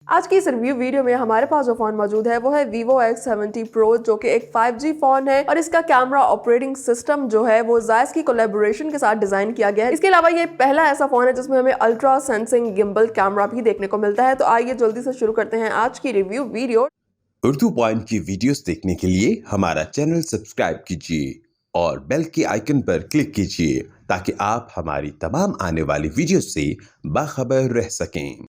आज की इस रिव्यू वीडियो में हमारे पास जो फोन मौजूद है वो है Vivo X70 Pro, जो कि एक 5G फोन है और इसका कैमरा ऑपरेटिंग सिस्टम जो है वो Zeiss की कोलैबोरेशन के साथ डिजाइन किया गया है। इसके अलावा ये पहला ऐसा फोन है जिसमें हमें अल्ट्रा सेंसिंग गिम्बल कैमरा भी देखने को मिलता है। तो आइए जल्दी से शुरू करते हैं आज की रिव्यू वीडियो। उर्दू पॉइंट की वीडियोस देखने के लिए हमारा चैनल सब्सक्राइब कीजिए और बेल के आइकन पर क्लिक कीजिए ताकि आप हमारी तमाम आने वाली वीडियोस से बाखबर रह सकें।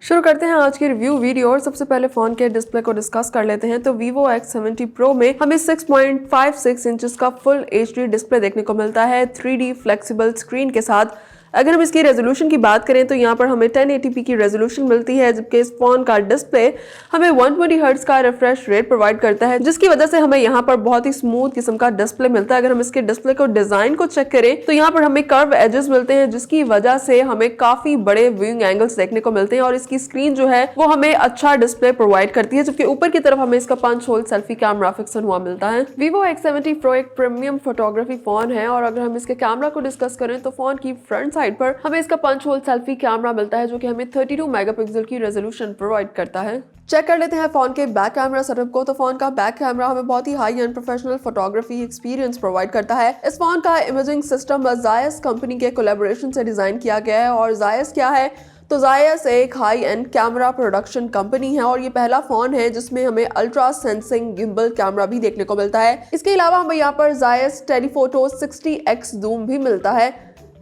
शुरू करते हैं आज की रिव्यू वीडियो और सबसे पहले फोन के डिस्प्ले को डिस्कस कर लेते हैं। तो Vivo X70 Pro में हमें 6.56 इंचेस का फुल HD डिस्प्ले देखने को मिलता है 3D फ्लेक्सिबल स्क्रीन के साथ। अगर हम इसकी रेजोल्यूशन की बात करें तो यहाँ पर हमें 1080p की रेजोल्यूशन मिलती है, जबकि इस फोन का डिस्प्ले हमें 120 हर्ट्ज का रिफ्रेश रेट प्रोवाइड करता है, जिसकी वजह से हमें यहाँ पर बहुत ही स्मूथ किस्म का डिस्प्ले मिलता है। अगर हम इसके डिस्प्ले को डिजाइन को चेक करें तो यहाँ पर हमें कर्व एजेस मिलते हैं, जिसकी वजह से हमें काफी बड़े व्यूइंग एंगल्स देखने को मिलते हैं और इसकी स्क्रीन जो है वो हमें अच्छा डिस्प्ले प्रोवाइड करती है, जबकि ऊपर की तरफ हमें इसका पंच होल सेल्फी कैमरा फिक्सन हुआ मिलता है। Vivo X70 Pro एक प्रीमियम फोटोग्राफी फोन है और अगर हम इसके कैमरा को डिस्कस करें तो फोन की फ्रंट साइड पर हमें इसका पंच होल सेल्फी कैमरा मिलता है, जो कि हमें 32 मेगापिक्सल की रेजोल्यूशन प्रोवाइड करता है। चेक कर लेते हैं फोन के बैक कैमरा सेटअप को। तो फोन का बैक कैमरा हमें बहुत ही high end professional photography experience provide करता है। इस फोन का इमेजिंग सिस्टम Zeiss कंपनी के कोलैबोरेशन से डिजाइन किया गया है और Zeiss क्या है तो Zeiss एक high and camera production company है और ये पहला फोन है जिसमें हमें अल्ट्रा सेंसिंग गिम्बल कैमरा भी देखने को मिलता है। इसके अलावा हमें यहाँ पर Zeiss टेलीफोटो 60x जूम भी मिलता है।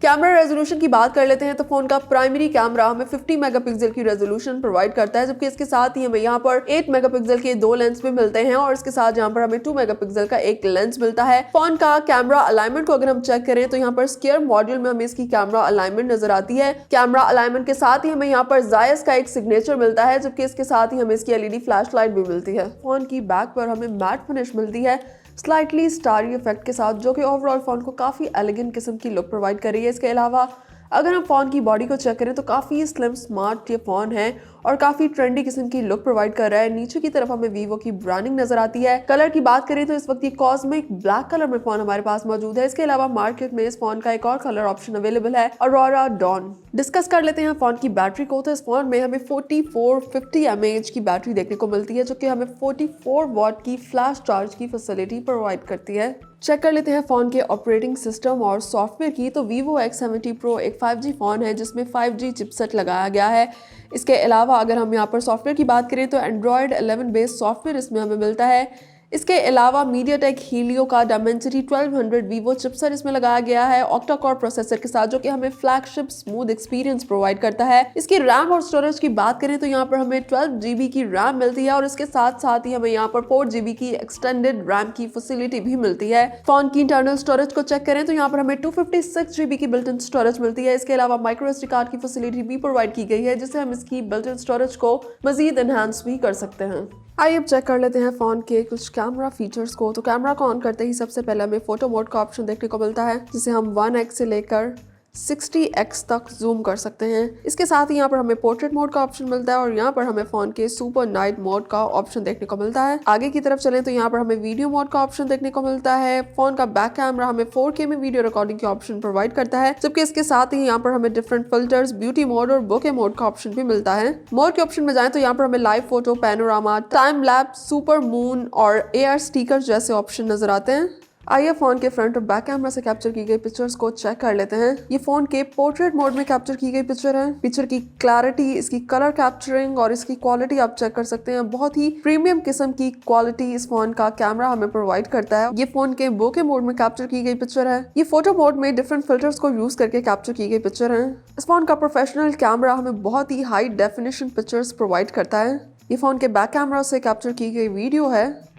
कैमरा रेजोल्यूशन की बात कर लेते हैं तो फोन का प्राइमरी कैमरा हमें 50 मेगापिक्सल की रेजोल्यूशन प्रोवाइड करता है, जबकि इसके साथ ही हमें यहाँ पर 8 मेगापिक्सल के दो लेंस भी मिलते हैं और इसके साथ यहाँ पर हमें 2 मेगापिक्सल का एक लेंस मिलता है। फोन का कैमरा अलाइनमेंट को अगर हम चेक करें तो यहाँ पर स्क्वायर मॉड्यूल में हमें इसकी कैमरा अलाइनमेंट नजर आती है। कैमरा अलाइनमेंट के साथ ही हमें यहाँ पर Zeiss का एक सिग्नेचर मिलता है, जबकि इसके साथ ही हमें इसकी LED फ्लैश लाइट भी मिलती है। फोन की बैक पर हमें मैट फिनिश मिलती है स्लाइटली स्टारी इफेक्ट के साथ, जो कि ओवरऑल फोन को काफी एलिगेंट किस्म की लुक प्रोवाइड कर रही है। इसके अलावा अगर हम फोन की बॉडी को चेक करें तो काफी स्लिम स्मार्ट ये फोन है और काफी ट्रेंडी किस्म की लुक प्रोवाइड कर रहा है। नीचे की तरफ हमें Vivo की ब्रांडिंग नजर आती है। कलर की बात करें तो इस वक्त ये कॉस्मिक ब्लैक कलर में फोन हमारे पास मौजूद है। इसके अलावा मार्केट में इस फोन का एक और कलर ऑप्शन अवेलेबल है, अरोरा डॉन। डिस्कस कर लेते हैं फोन की बैटरी को। तो इस फोन में हमें 4450 mAh की बैटरी देखने को मिलती है, जो कि हमें 44 वॉट की फ्लैश चार्ज की फैसिलिटी प्रोवाइड करती है। चेक कर लेते हैं फोन के ऑपरेटिंग सिस्टम और सॉफ्टवेयर की। तो Vivo X70 Pro एक 5G फोन है जिसमें 5G चिपसेट लगाया गया है। इसके अलावा अगर हम यहाँ पर सॉफ्टवेयर की बात करें तो Android 11 बेस्ड सॉफ्टवेयर इसमें हमें मिलता है। इसके अलावा MediaTek Helio का Dimensity 1200 Vivo चिपसेट इसमें लगाया गया है ऑक्टा कोर प्रोसेसर के साथ, जो कि हमें फ्लैगशिप स्मूथ एक्सपीरियंस प्रोवाइड करता है। इसकी रैम और स्टोरेज की बात करें तो यहाँ पर हमें 12 GB की रैम मिलती है और इसके साथ साथ ही हमें यहाँ पर 4 GB की एक्सटेंडेड रैम की फैसिलिटी भी मिलती है। फोन की इंटरनल स्टोरेज को चेक करें तो यहाँ पर हमें 256 GB की बिल्ट इन स्टोरेज मिलती है। इसके अलावा माइक्रो SD कार्ड की फैसिलिटी भी प्रोवाइड की गई है, जिससे हम इसकी बिल्ट इन स्टोरेज को मजीद एनहांस भी कर सकते हैं। आइए अब चेक कर लेते हैं फोन के कुछ कैमरा फीचर्स को। तो कैमरा को ऑन करते ही सबसे पहले हमें फोटो मोड का ऑप्शन देखने को मिलता है, जिसे हम 1x से लेकर 60x तक जूम कर सकते हैं। इसके साथ ही यहाँ पर हमें पोर्ट्रेट मोड का ऑप्शन मिलता है और यहाँ पर हमें फोन के सुपर नाइट मोड का ऑप्शन देखने को मिलता है। आगे की तरफ चलें तो यहाँ पर हमें वीडियो मोड का ऑप्शन देखने को मिलता है। फोन का बैक कैमरा हमें 4K में वीडियो रिकॉर्डिंग के ऑप्शन प्रोवाइड करता है, जबकि इसके साथ ही यहाँ पर हमें डिफरेंट फिल्टर्स, ब्यूटी मोड और बोके मोड का ऑप्शन भी मिलता है। मोड के ऑप्शन में जाए तो यहाँ पर हमें live photo, panorama, time lapse, super moon और AR स्टिकर जैसे ऑप्शन नजर आते हैं। आइए फोन के फ्रंट और बैक कैमरा से कैप्चर की गई पिक्चर्स को चेक कर लेते हैं। ये फोन के पोर्ट्रेट मोड में कैप्चर की गई पिक्चर है। पिक्चर की क्लैरिटी, इसकी कलर कैप्चरिंग और इसकी क्वालिटी आप चेक कर सकते हैं। बहुत ही प्रीमियम किस्म की क्वालिटी इस फोन का कैमरा हमें प्रोवाइड करता है। ये फोन के बोके मोड में कैप्चर की गई पिक्चर है। ये फोटो मोड में डिफरेंट फिल्टर्स को यूज करके कैप्चर की गई पिक्चर है। इस फोन का प्रोफेशनल कैमरा हमें बहुत ही हाई डेफिनेशन पिक्चर्स प्रोवाइड करता है। ये फोन के बैक कैमरा से कैप्चर की गई वीडियो है।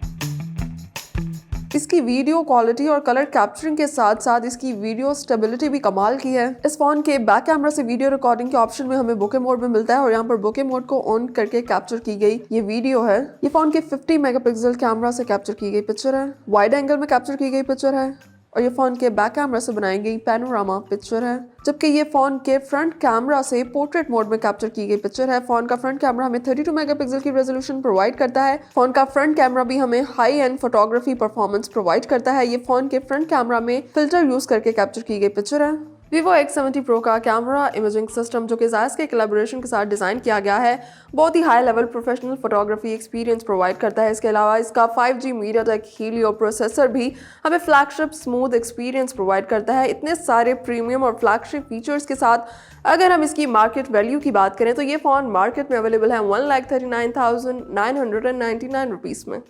इसकी वीडियो क्वालिटी और कलर कैप्चरिंग के साथ साथ इसकी वीडियो स्टेबिलिटी भी कमाल की है। इस फोन के बैक कैमरा से वीडियो रिकॉर्डिंग के ऑप्शन में हमें बोके मोड में मिलता है और यहाँ पर बोके मोड को ऑन करके कैप्चर की गई ये वीडियो है। ये फोन के 50 मेगापिक्सल कैमरा से कैप्चर की गई पिक्चर है। वाइड एंगल में कैप्चर की गई पिक्चर है और ये फोन के बैक कैमरा से बनाई गई पैनोरामा पिक्चर है, जबकि ये फोन के फ्रंट कैमरा से पोर्ट्रेट मोड में कैप्चर की गई पिक्चर है। फोन का फ्रंट कैमरा हमें 32 मेगापिक्सल की रेजोल्यूशन प्रोवाइड करता है। फोन का फ्रंट कैमरा भी हमें high and photography performance provide करता है। ये फोन के फ्रंट कैमरा में फिल्टर यूज करके कैप्चर की गई पिक्चर है। Vivo X70 Pro का कैमरा इमेजिंग सिस्टम जो कि Zeiss के कोलैबोरेशन के साथ डिज़ाइन किया गया है, बहुत ही high level professional photography experience provide करता है। इसके अलावा इसका 5G MediaTek Helio प्रोसेसर भी हमें फ्लैगशिप स्मूथ एक्सपीरियंस प्रोवाइड करता है। इतने सारे प्रीमियम और फ्लैगशिप फीचर्स के साथ अगर हम इसकी मार्केट वैल्यू की बात करें तो ये फ़ोन मार्केट में अवेलेबल है 1,39,999 रुपीज़ में।